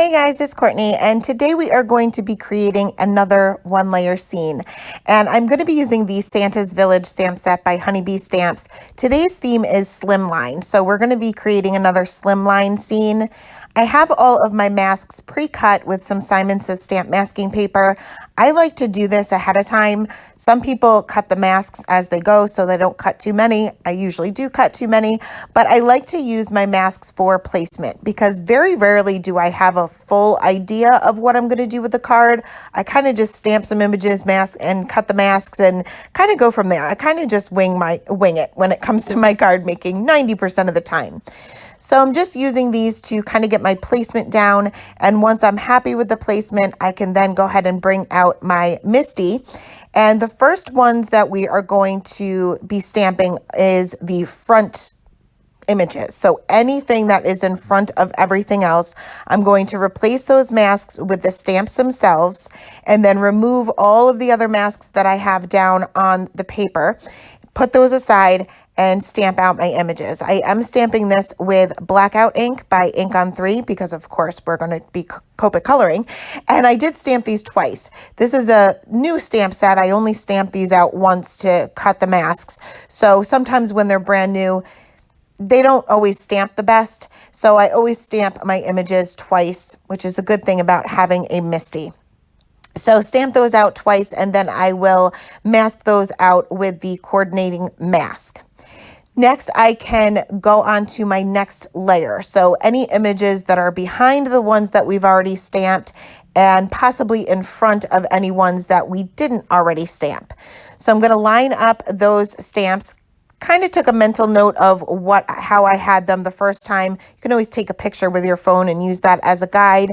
Hey guys, it's Courtney, and today we are going to be creating another one-layer scene. And I'm going to be using the Santa's Village stamp set by Honeybee Stamps. Today's theme is slimline, so we're going to be creating another slimline scene. I have all of my masks pre-cut with some Simon Says stamp masking paper. I like to do this ahead of time. Some people cut the masks as they go so they don't cut too many. I usually do cut too many, but I like to use my masks for placement because very rarely do I have a full idea of what I'm going to do with the card. I kind of just stamp some images, mask, and cut the masks and kind of go from there. I kind of just wing it when it comes to my card making 90% of the time. So I'm just using these to kind of get my placement down. And once I'm happy with the placement, I can then go ahead and bring out my Misty. And the first ones that we are going to be stamping is the front images. So anything that is in front of everything else, I'm going to replace those masks with the stamps themselves and then remove all of the other masks that I have down on the paper, put those aside and stamp out my images. I am stamping this with blackout ink by Ink on 3 because of course we're going to be Copic coloring, and I did stamp these twice. This is a new stamp set. I only stamped these out once to cut the masks. So sometimes when they're brand new, they don't always stamp the best. So I always stamp my images twice, which is a good thing about having a Misty. So stamp those out twice, and then I will mask those out with the coordinating mask. Next, I can go on to my next layer. So any images that are behind the ones that we've already stamped and possibly in front of any ones that we didn't already stamp. So I'm going to line up those stamps. Kind of took a mental note of how I had them the first time. You can always take a picture with your phone and use that as a guide.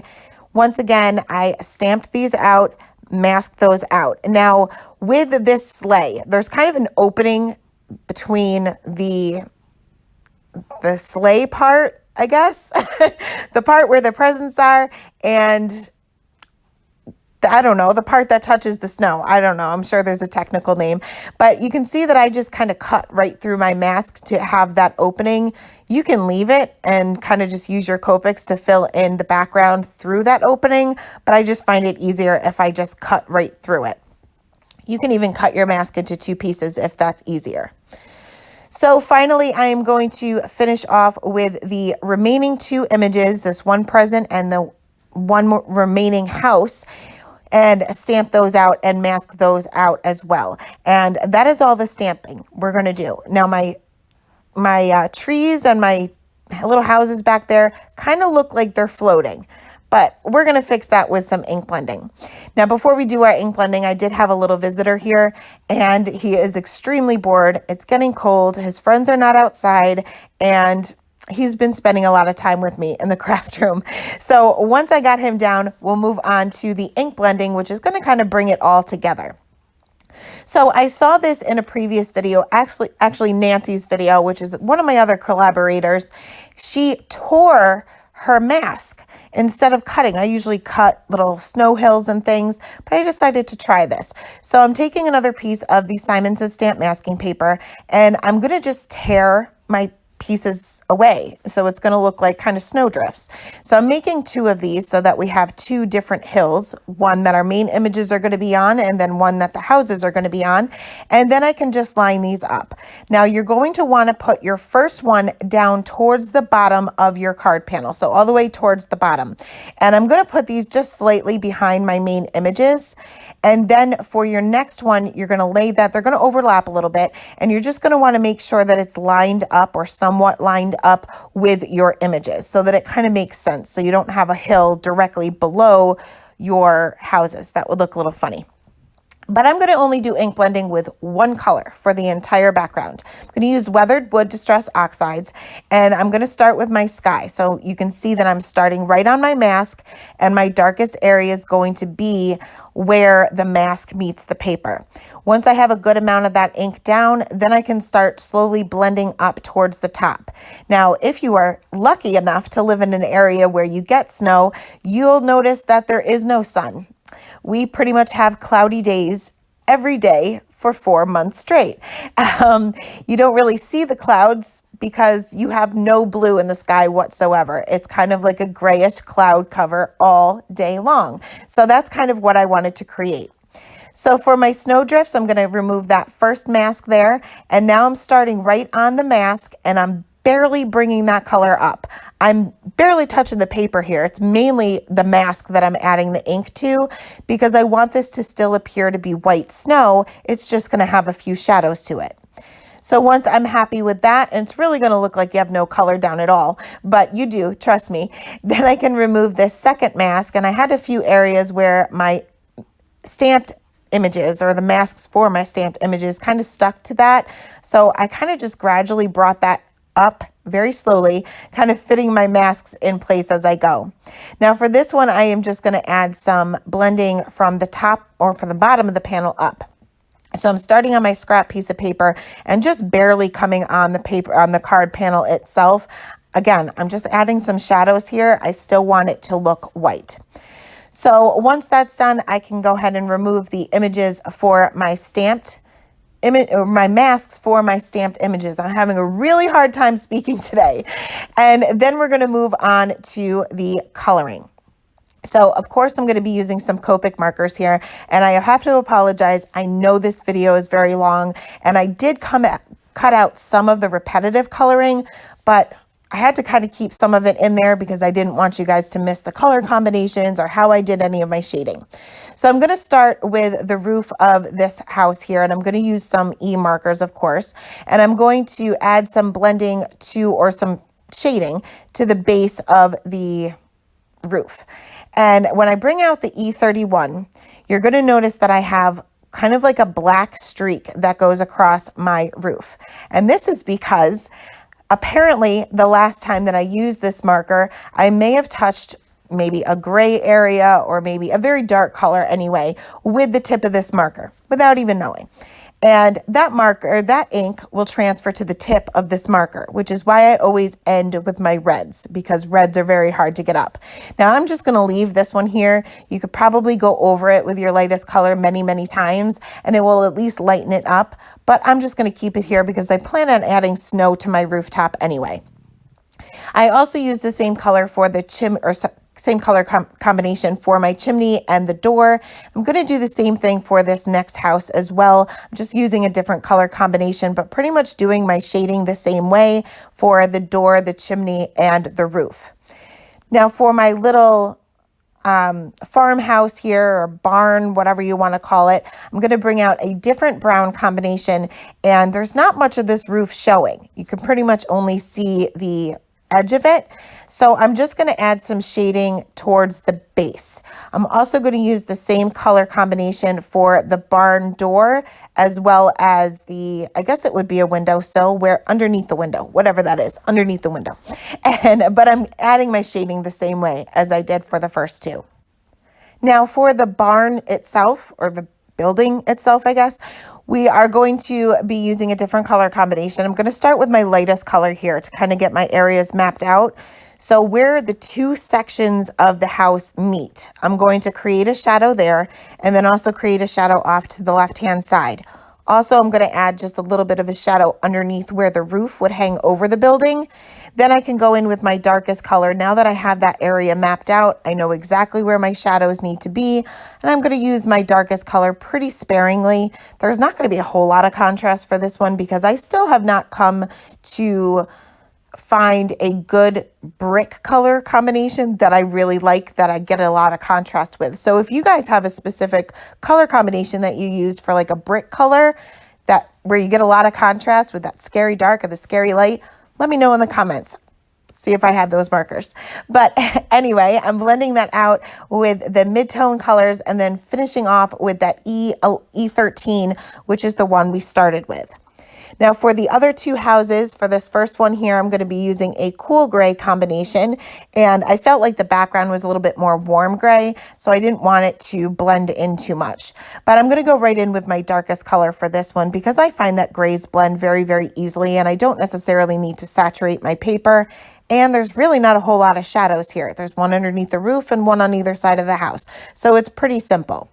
Once again, I stamped these out, masked those out. Now, with this sleigh, there's kind of an opening between the sleigh part, I guess, the part where the presents are, and I don't know, the part that touches the snow. I don't know. I'm sure there's a technical name, but you can see that I just kind of cut right through my mask to have that opening. You can leave it and kind of just use your Copics to fill in the background through that opening, but I just find it easier if I just cut right through it. You can even cut your mask into two pieces if that's easier. So finally, I am going to finish off with the remaining two images, this one present and the one remaining house, and stamp those out and mask those out as well. And that is all the stamping we're going to do. Now my trees and my little houses back there kind of look like they're floating, but we're going to fix that with some ink blending. Now, before we do our ink blending, I did have a little visitor here, and he is extremely bored. It's getting cold. His friends are not outside, and he's been spending a lot of time with me in the craft room. So once I got him down, we'll move on to the ink blending, which is going to kind of bring it all together. So I saw this in a previous video, actually Nancy's video, which is one of my other collaborators. She tore her mask instead of cutting. I usually cut little snow hills and things, but I decided to try this. So I'm taking another piece of the Simon Says stamp masking paper, and I'm going to just tear my pieces away. So it's going to look like kind of snowdrifts. So I'm making two of these so that we have two different hills, one that our main images are going to be on and then one that the houses are going to be on. And then I can just line these up. Now you're going to want to put your first one down towards the bottom of your card panel. So all the way towards the bottom. And I'm going to put these just slightly behind my main images. And then for your next one, you're going to lay that, they're going to overlap a little bit, and you're just going to want to make sure that it's lined up or somewhat lined up with your images so that it kind of makes sense. So you don't have a hill directly below your houses. That would look a little funny. But I'm going to only do ink blending with one color for the entire background. I'm going to use Weathered Wood Distress Oxides, and I'm going to start with my sky. So you can see that I'm starting right on my mask, and my darkest area is going to be where the mask meets the paper. Once I have a good amount of that ink down, then I can start slowly blending up towards the top. Now, if you are lucky enough to live in an area where you get snow, you'll notice that there is no sun. We pretty much have cloudy days every day for 4 months straight. You don't really see the clouds because you have no blue in the sky whatsoever. It's kind of like a grayish cloud cover all day long. So that's kind of what I wanted to create. So for my snowdrifts, I'm going to remove that first mask there. And now I'm starting right on the mask and I'm barely bringing that color up. I'm barely touching the paper here. It's mainly the mask that I'm adding the ink to because I want this to still appear to be white snow. It's just going to have a few shadows to it. So once I'm happy with that, and it's really going to look like you have no color down at all, but you do, trust me, then I can remove this second mask. And I had a few areas where my stamped images or the masks for my stamped images kind of stuck to that. So I kind of just gradually brought that up very slowly, kind of fitting my masks in place as I go. Now for this one, I am just going to add some blending from the top or from the bottom of the panel up. So I'm starting on my scrap piece of paper and just barely coming on the paper, on the card panel itself. Again, I'm just adding some shadows here. I still want it to look white. So once that's done, I can go ahead and remove the images for my stamped image, or my masks for my stamped images. I'm having a really hard time speaking today. And then we're going to move on to the coloring. So of course I'm going to be using some Copic markers here, and I have to apologize. I know this video is very long and I did cut out some of the repetitive coloring, but I had to kind of keep some of it in there because I didn't want you guys to miss the color combinations or how I did any of my shading. So I'm going to start with the roof of this house here, and I'm going to use some E markers, of course, and I'm going to add some blending to, or some shading to the base of the roof. And when I bring out the E31, you're going to notice that I have kind of like a black streak that goes across my roof. And this is because apparently the last time that I used this marker, I may have touched maybe a gray area or maybe a very dark color anyway with the tip of this marker without even knowing. And that marker, that ink will transfer to the tip of this marker, which is why I always end with my reds, because reds are very hard to get up. Now I'm just going to leave this one here. You could probably go over it with your lightest color many, many times, and it will at least lighten it up. But I'm just going to keep it here because I plan on adding snow to my rooftop anyway. I also use the same color for the same color combination for my chimney and the door. I'm going to do the same thing for this next house as well. I'm just using a different color combination, but pretty much doing my shading the same way for the door, the chimney, and the roof. Now for my little farmhouse here, or barn, whatever you want to call it, I'm going to bring out a different brown combination, and there's not much of this roof showing. You can pretty much only see the edge of it. So I'm just going to add some shading towards the base. I'm also going to use the same color combination for the barn door, as well as the, I guess it would be a windowsill, where underneath the window, whatever that is, underneath the window. But I'm adding my shading the same way as I did for the first two. Now for the barn itself, or the building itself, I guess, we are going to be using a different color combination. I'm going to start with my lightest color here to kind of get my areas mapped out. So where the two sections of the house meet, I'm going to create a shadow there, and then also create a shadow off to the left-hand side. Also, I'm going to add just a little bit of a shadow underneath where the roof would hang over the building. Then I can go in with my darkest color. Now that I have that area mapped out, I know exactly where my shadows need to be. And I'm going to use my darkest color pretty sparingly. There's not going to be a whole lot of contrast for this one because I still have not come to find a good brick color combination that I really like, that I get a lot of contrast with. So if you guys have a specific color combination that you use for like a brick color, that where you get a lot of contrast with that scary dark or the scary light, let me know in the comments. See if I have those markers. But anyway, I'm blending that out with the mid-tone colors and then finishing off with that E13, which is the one we started with. Now for the other two houses, for this first one here, I'm going to be using a cool gray combination, and I felt like the background was a little bit more warm gray, so I didn't want it to blend in too much. But I'm going to go right in with my darkest color for this one because I find that grays blend very, very easily, and I don't necessarily need to saturate my paper. And there's really not a whole lot of shadows here. There's one underneath the roof and one on either side of the house. So it's pretty simple.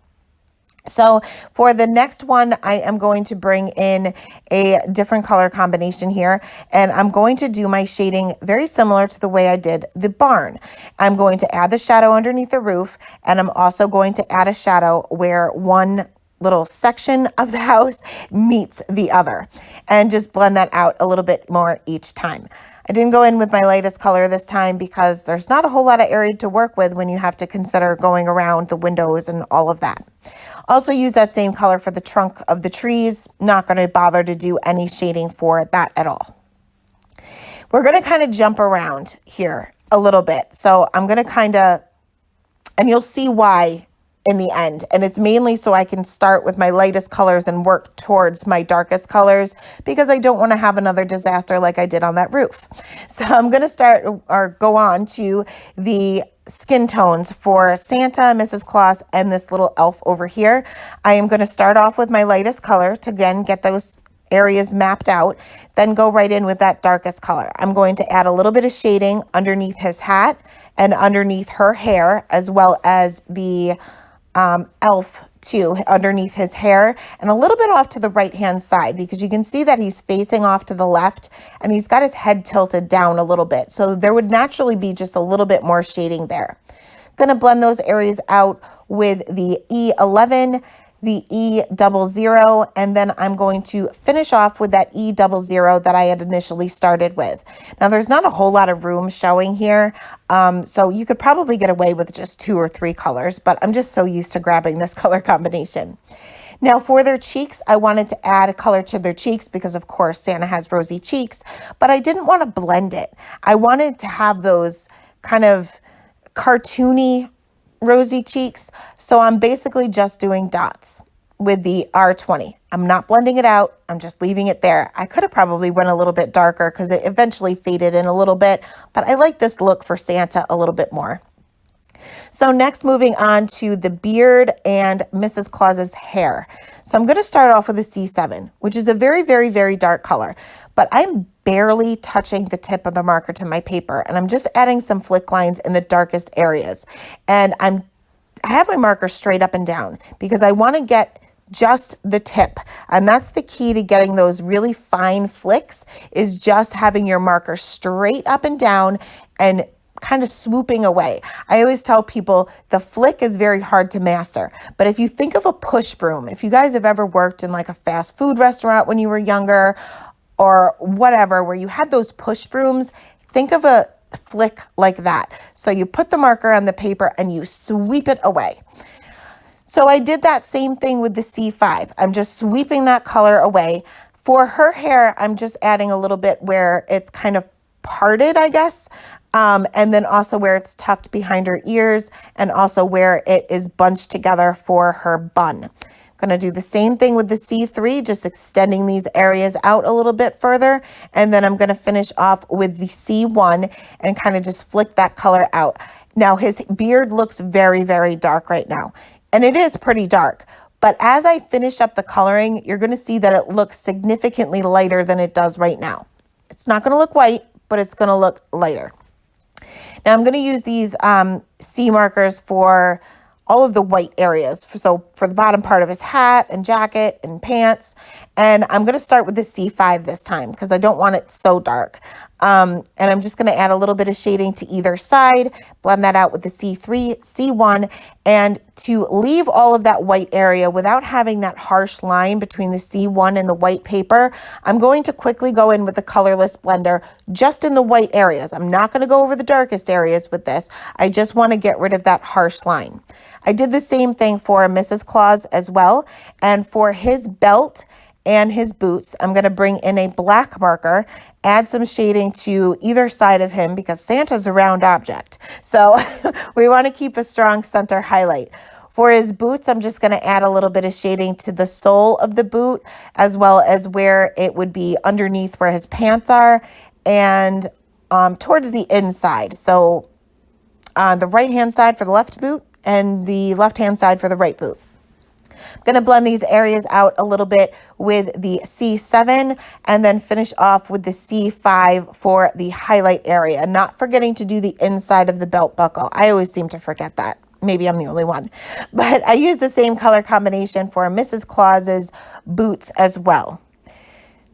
So for the next one, I am going to bring in a different color combination here, and I'm going to do my shading very similar to the way I did the barn. I'm going to add the shadow underneath the roof, and I'm also going to add a shadow where one little section of the house meets the other, and just blend that out a little bit more each time. I didn't go in with my lightest color this time because there's not a whole lot of area to work with when you have to consider going around the windows and all of that. Also use that same color for the trunk of the trees. Not going to bother to do any shading for that at all. We're going to kind of jump around here a little bit. So I'm going to and you'll see why in the end. And it's mainly so I can start with my lightest colors and work towards my darkest colors, because I don't want to have another disaster like I did on that roof. So I'm going to start or go on to the skin tones for Santa, Mrs. Claus, and this little elf over here. I am going to start off with my lightest color to again get those areas mapped out, then go right in with that darkest color. I'm going to add a little bit of shading underneath his hat and underneath her hair, as well as the elf too, underneath his hair, and a little bit off to the right hand side, because you can see that he's facing off to the left and he's got his head tilted down a little bit. So there would naturally be just a little bit more shading there. Going to blend those areas out with the E11, the E00, and then I'm going to finish off with that E00 that I had initially started with. Now there's not a whole lot of room showing here, so you could probably get away with just 2 or 3 colors, but I'm just so used to grabbing this color combination. Now for their cheeks, I wanted to add a color to their cheeks because of course Santa has rosy cheeks, but I didn't want to blend it. I wanted to have those kind of cartoony rosy cheeks. So I'm basically just doing dots with the R20. I'm not blending it out. I'm just leaving it there. I could have probably went a little bit darker because it eventually faded in a little bit, but I like this look for Santa a little bit more. So next, moving on to the beard and Mrs. Claus's hair. So I'm going to start off with a C7, which is a very, very, very dark color, but I'm barely touching the tip of the marker to my paper, and I'm just adding some flick lines in the darkest areas. And I have my marker straight up and down because I want to get just the tip, and that's the key to getting those really fine flicks, is just having your marker straight up and down and kind of swooping away. I always tell people the flick is very hard to master, but if you think of a push broom, if you guys have ever worked in like a fast food restaurant when you were younger or whatever, where you had those push brooms, think of a flick like that. So you put the marker on the paper and you sweep it away. So I did that same thing with the C5. I'm just sweeping that color away. For her hair, I'm just adding a little bit where it's kind of parted, I guess, and then also where it's tucked behind her ears, and also where it is bunched together for her bun. I'm going to do the same thing with the C3, just extending these areas out a little bit further, and then I'm going to finish off with the C1 and kind of just flick that color out. Now his beard looks very, very dark right now, and it is pretty dark. But as I finish up the coloring, you're going to see that it looks significantly lighter than it does right now. It's not going to look white, but it's going to look lighter. Now I'm going to use these C markers for all of the white areas. So for the bottom part of his hat and jacket and pants. And I'm going to start with the C5 this time because I don't want it so dark. And I'm just going to add a little bit of shading to either side, blend that out with the C3, C1, and to leave all of that white area without having that harsh line between the C1 and the white paper, I'm going to quickly go in with the colorless blender just in the white areas. I'm not going to go over the darkest areas with this. I just want to get rid of that harsh line. I did the same thing for Mrs. Claus as well, and for his belt and his boots, I'm going to bring in a black marker, add some shading to either side of him because Santa's a round object. So we want to keep a strong center highlight. For his boots, I'm just going to add a little bit of shading to the sole of the boot, as well as where it would be underneath where his pants are, and towards the inside. So on the right-hand side for the left boot and the left-hand side for the right boot. I'm going to blend these areas out a little bit with the C7 and then finish off with the C5 for the highlight area, not forgetting to do the inside of the belt buckle. I always seem to forget that. maybe I'm the only one, but I use the same color combination for Mrs. Claus's boots as well.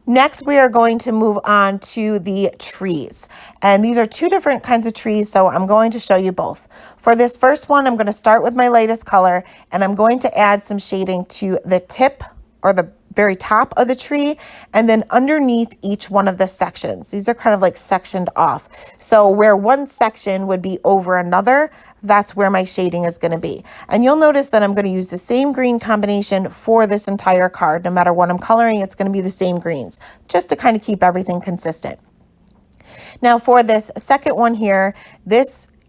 Next, we are going to move on to the trees. And these are two different kinds of trees, so I'm going to show you both. For this first one, I'm going to start with my lightest color, and I'm going to add some shading to the tip or the very top of the tree, and then underneath each one of the sections. These are kind of like sectioned off. So where one section would be over another, that's where my shading is going to be. And you'll notice that I'm going to use the same green combination for this entire card. No matter what I'm coloring, it's going to be the same greens, just to kind of keep everything consistent. Now for this second one here,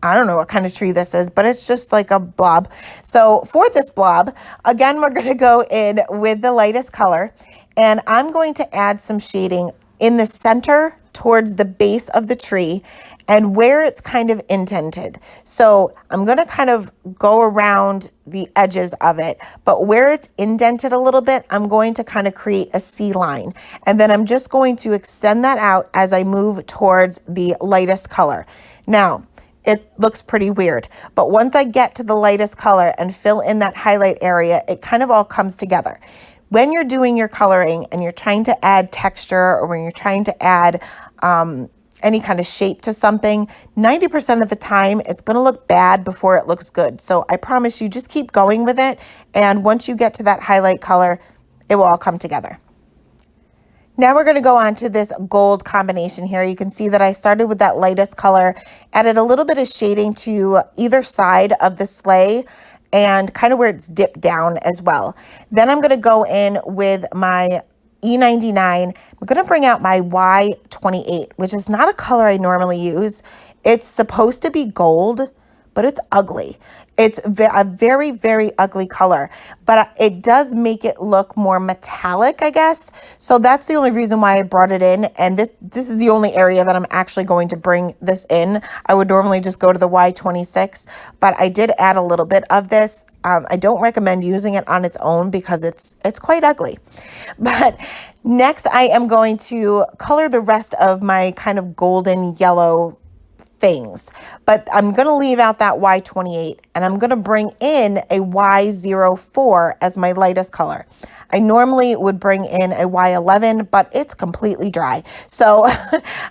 I don't know what kind of tree this is, but it's just like a blob. So for this blob, again, we're going to go in with the lightest color, and I'm going to add some shading in the center towards the base of the tree and where it's kind of indented. So I'm going to kind of go around the edges of it, but where it's indented a little bit, I'm going to kind of create a C line. And then I'm just going to extend that out as I move towards the lightest color. Now, it looks pretty weird, but once I get to the lightest color and fill in that highlight area, it kind of all comes together. When you're doing your coloring and you're trying to add texture, or when you're trying to add any kind of shape to something, 90% of the time it's going to look bad before it looks good. So I promise you, just keep going with it. And once you get to that highlight color, it will all come together. Now we're going to go on to this gold combination here. You can see that I started with that lightest color, added a little bit of shading to either side of the sleigh and kind of where it's dipped down as well. Then I'm going to go in with my E99. I'm going to bring out my Y28, which is not a color I normally use. It's supposed to be gold, but it's ugly. It's a very, very ugly color, but it does make it look more metallic, I guess. So that's the only reason why I brought it in. And this is the only area that I'm actually going to bring this in. I would normally just go to the Y26, but I did add a little bit of this. I don't recommend using it on its own because it's quite ugly. But next I am going to color the rest of my kind of golden yellow things, but I'm going to leave out that Y28 and I'm going to bring in a Y04 as my lightest color. I normally would bring in a Y11, but it's completely dry. So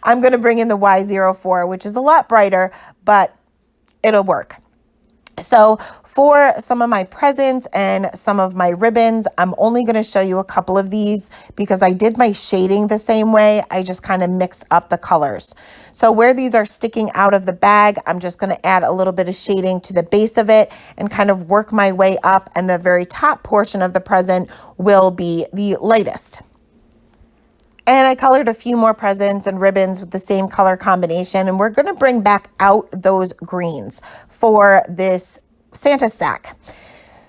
I'm going to bring in the Y04, which is a lot brighter, but it'll work. So for some of my presents and some of my ribbons, I'm only going to show you a couple of these because I did my shading the same way. I just kind of mixed up the colors. So where these are sticking out of the bag, I'm just going to add a little bit of shading to the base of it and kind of work my way up. And the very top portion of the present will be the lightest. And I colored a few more presents and ribbons with the same color combination. And we're going to bring back out those greens for this Santa stack.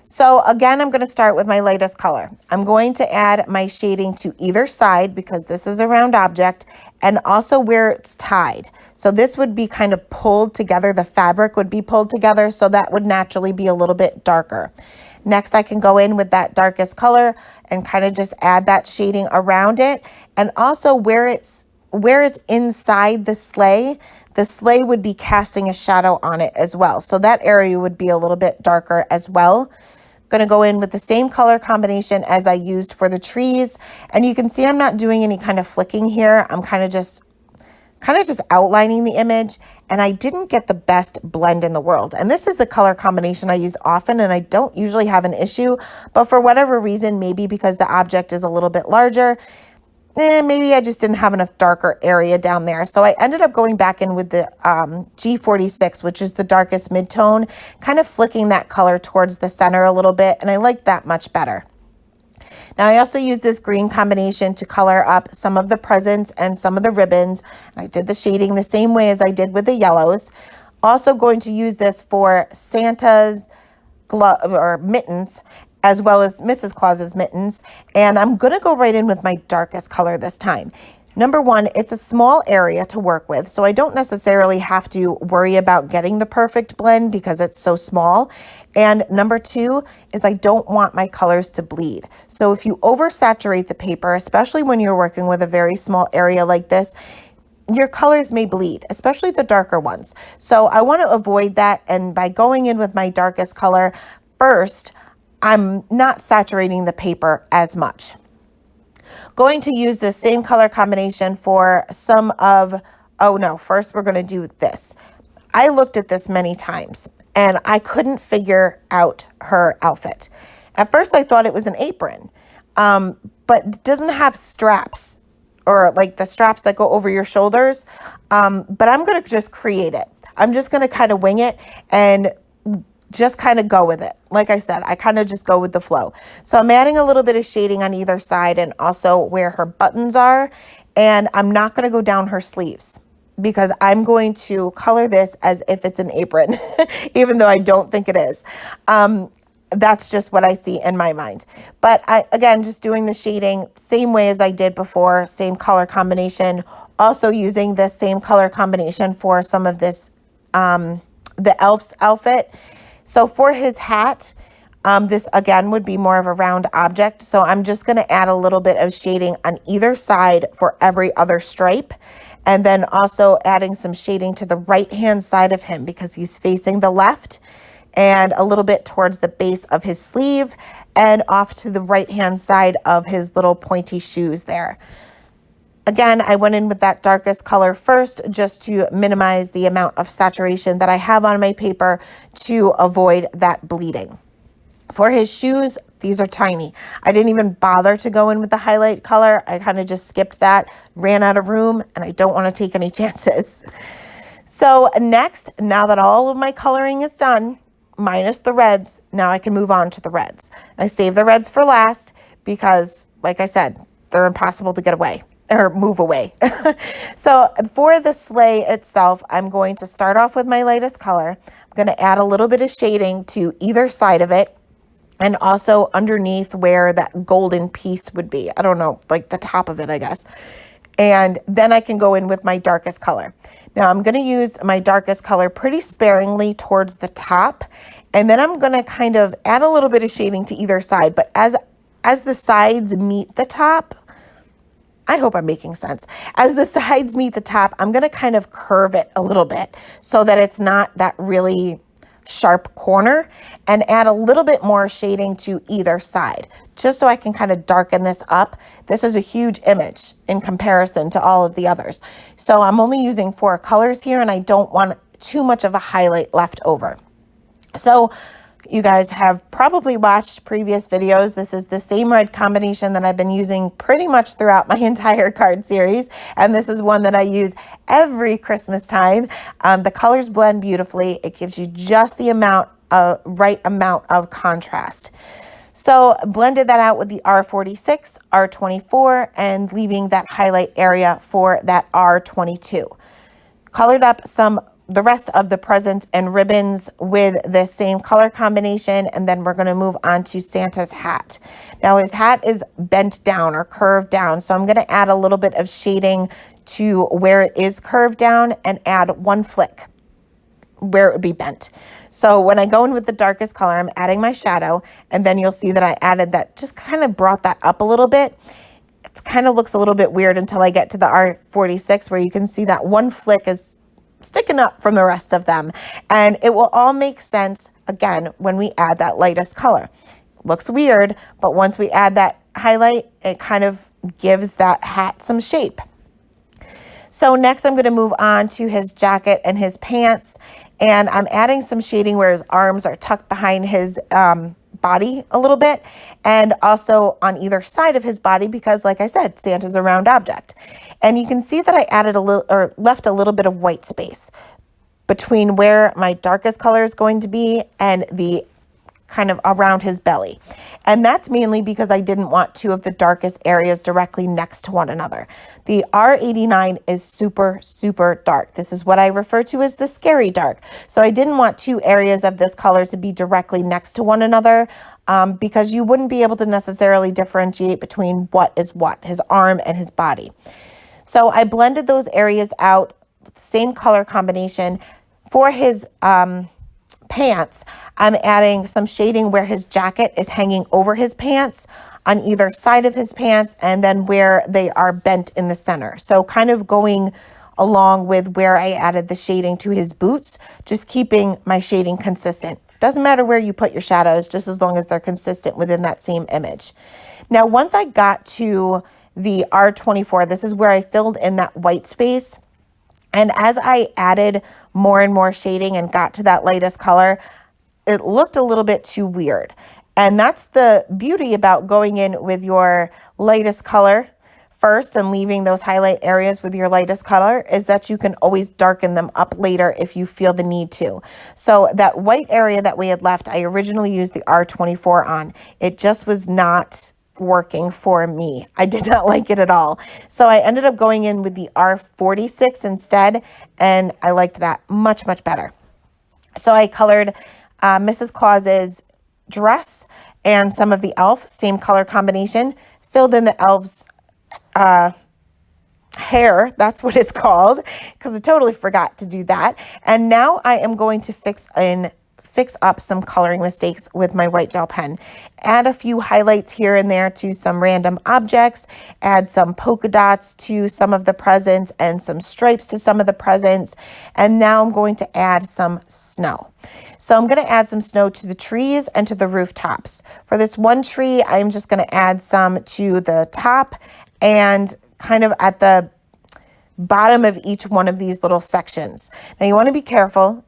So again, I'm going to start with my lightest color. I'm going to add my shading to either side because this is a round object, and also where it's tied. So this would be kind of pulled together. The fabric would be pulled together, so that would naturally be a little bit darker. Next, I can go in with that darkest color and kind of just add that shading around it. And also where it's inside the sleigh would be casting a shadow on it as well. So that area would be a little bit darker as well. Going to go in with the same color combination as I used for the trees. And you can see I'm not doing any kind of flicking here. I'm kind of just outlining the image, and I didn't get the best blend in the world. And this is a color combination I use often, and I don't usually have an issue, but for whatever reason, maybe because the object is a little bit larger, maybe I just didn't have enough darker area down there. So I ended up going back in with the G46, which is the darkest mid-tone, kind of flicking that color towards the center a little bit, and I like that much better. Now I also use this green combination to color up some of the presents and some of the ribbons. I did the shading the same way as I did with the yellows. Also going to use this for Santa's glove or mittens, as well as Mrs. Claus's mittens. And I'm going to go right in with my darkest color this time. Number one, it's a small area to work with, so I don't necessarily have to worry about getting the perfect blend because it's so small. And number two is I don't want my colors to bleed. So if you oversaturate the paper, especially when you're working with a very small area like this, your colors may bleed, especially the darker ones. So I want to avoid that. And by going in with my darkest color first, I'm not saturating the paper as much. Going to use the same color combination for some of, oh no, first we're going to do this. I looked at this many times and I couldn't figure out her outfit. At first I thought it was an apron, but it doesn't have straps or like the straps that go over your shoulders. But I'm going to just create it. I'm just going to kind of wing it and just kind of go with it. Like I said, I kind of just go with the flow. So I'm adding a little bit of shading on either side and also where her buttons are. And I'm not going to go down her sleeves because I'm going to color this as if it's an apron, even though I don't think it is. That's just what I see in my mind. But again, just doing the shading same way as I did before, same color combination. Also using this same color combination for some of this, the elf's outfit. So for his hat, this again would be more of a round object. So I'm just going to add a little bit of shading on either side for every other stripe. And then also adding some shading to the right-hand side of him because he's facing the left, and a little bit towards the base of his sleeve and off to the right-hand side of his little pointy shoes there. Again, I went in with that darkest color first just to minimize the amount of saturation that I have on my paper to avoid that bleeding. For his shoes, these are tiny. I didn't even bother to go in with the highlight color. I kind of just skipped that, ran out of room, and I don't want to take any chances. So next, now that all of my coloring is done, minus the reds, now I can move on to the reds. I save the reds for last because, like I said, they're impossible to get away or move away. So for the sleigh itself, I'm going to start off with my lightest color. I'm going to add a little bit of shading to either side of it and also underneath where that golden piece would be. I don't know, like the top of it, I guess. And then I can go in with my darkest color. Now I'm going to use my darkest color pretty sparingly towards the top. And then I'm going to kind of add a little bit of shading to either side. But as the sides meet the top, I hope I'm making sense. As the sides meet the top, I'm going to kind of curve it a little bit so that it's not that really sharp corner, and add a little bit more shading to either side, just so I can kind of darken this up. This is a huge image in comparison to all of the others. So I'm only using 4 colors here, and I don't want too much of a highlight left over. So you guys have probably watched previous videos. This is the same red combination that I've been using pretty much throughout my entire card series. And this is one that I use every Christmas time. The colors blend beautifully. It gives you just the right amount of contrast. So blended that out with the R46, R24, and leaving that highlight area for that R22. Colored up the rest of the presents and ribbons with the same color combination, and then we're going to move on to Santa's hat. Now his hat is bent down or curved down, so I'm going to add a little bit of shading to where it is curved down and add 1 flick where it would be bent. So when I go in with the darkest color, I'm adding my shadow, and then you'll see that I added that, just kind of brought that up a little bit. It kind of looks a little bit weird until I get to the R46, where you can see that 1 flick is sticking up from the rest of them. And it will all make sense again when we add that lightest color. Looks weird, but once we add that highlight, it kind of gives that hat some shape. So next I'm going to move on to his jacket and his pants, and I'm adding some shading where his arms are tucked behind his body a little bit, and also on either side of his body, because like I said, Santa's a round object. And you can see that I added a little, or left a little bit of white space between where my darkest color is going to be and the kind of around his belly. And that's mainly because I didn't want 2 of the darkest areas directly next to one another. The R89 is super, super dark. This is what I refer to as the scary dark. So I didn't want 2 areas of this color to be directly next to one another, because you wouldn't be able to necessarily differentiate between what is what, his arm and his body. So I blended those areas out, same color combination. For his pants, I'm adding some shading where his jacket is hanging over his pants on either side of his pants, and then where they are bent in the center. So kind of going along with where I added the shading to his boots, just keeping my shading consistent. Doesn't matter where you put your shadows, just as long as they're consistent within that same image. Now, once I got to the R24, this is where I filled in that white space. And as I added more and more shading and got to that lightest color, it looked a little bit too weird. And that's the beauty about going in with your lightest color first and leaving those highlight areas with your lightest color, is that you can always darken them up later if you feel the need to. So that white area that we had left, I originally used the R24 on. It just was not working for me. I did not like it at all. So I ended up going in with the R46 instead, and I liked that much, much better. So I colored Mrs. Claus's dress and some of the elf, same color combination, filled in the elf's hair, that's what it's called, because I totally forgot to do that. And now I am going to fix up some coloring mistakes with my white gel pen. Add a few highlights here and there to some random objects, add some polka dots to some of the presents and some stripes to some of the presents. And now I'm going to add some snow. So I'm going to add some snow to the trees and to the rooftops. For this one tree, I'm just going to add some to the top and kind of at the bottom of each one of these little sections. Now you want to be careful.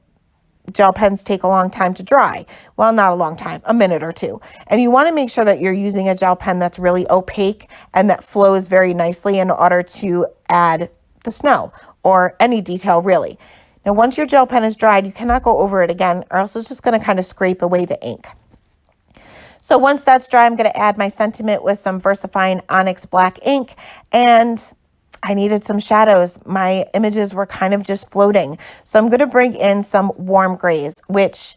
Gel pens take a long time to dry. Well, not a long time, a minute or two. And you want to make sure that you're using a gel pen that's really opaque and that flows very nicely in order to add the snow or any detail really. Now, once your gel pen is dried, you cannot go over it again, or else it's just going to kind of scrape away the ink. So once that's dry, I'm going to add my sentiment with some VersaFine Onyx Black ink, and I needed some shadows. My images were kind of just floating. So I'm going to bring in some warm grays, which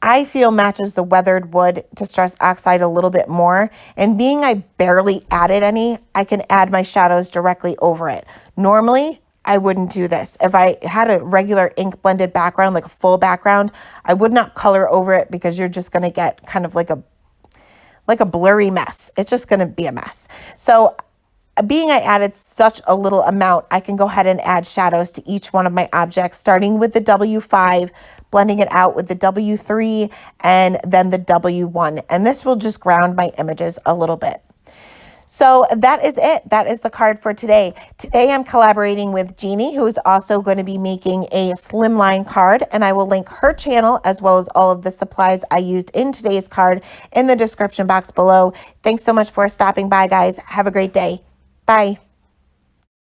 I feel matches the weathered wood Distress Oxide a little bit more. And being I barely added any, I can add my shadows directly over it. Normally, I wouldn't do this. If I had a regular ink blended background, like a full background, I would not color over it because you're just going to get kind of like a blurry mess. It's just going to be a mess. So being I added such a little amount, I can go ahead and add shadows to each one of my objects, starting with the W5, blending it out with the W3, and then the W1. And this will just ground my images a little bit. So that is it. That is the card for today. Today I'm collaborating with Jeannie, who is also going to be making a slimline card, and I will link her channel as well as all of the supplies I used in today's card in the description box below. Thanks so much for stopping by, guys. Have a great day. Bye.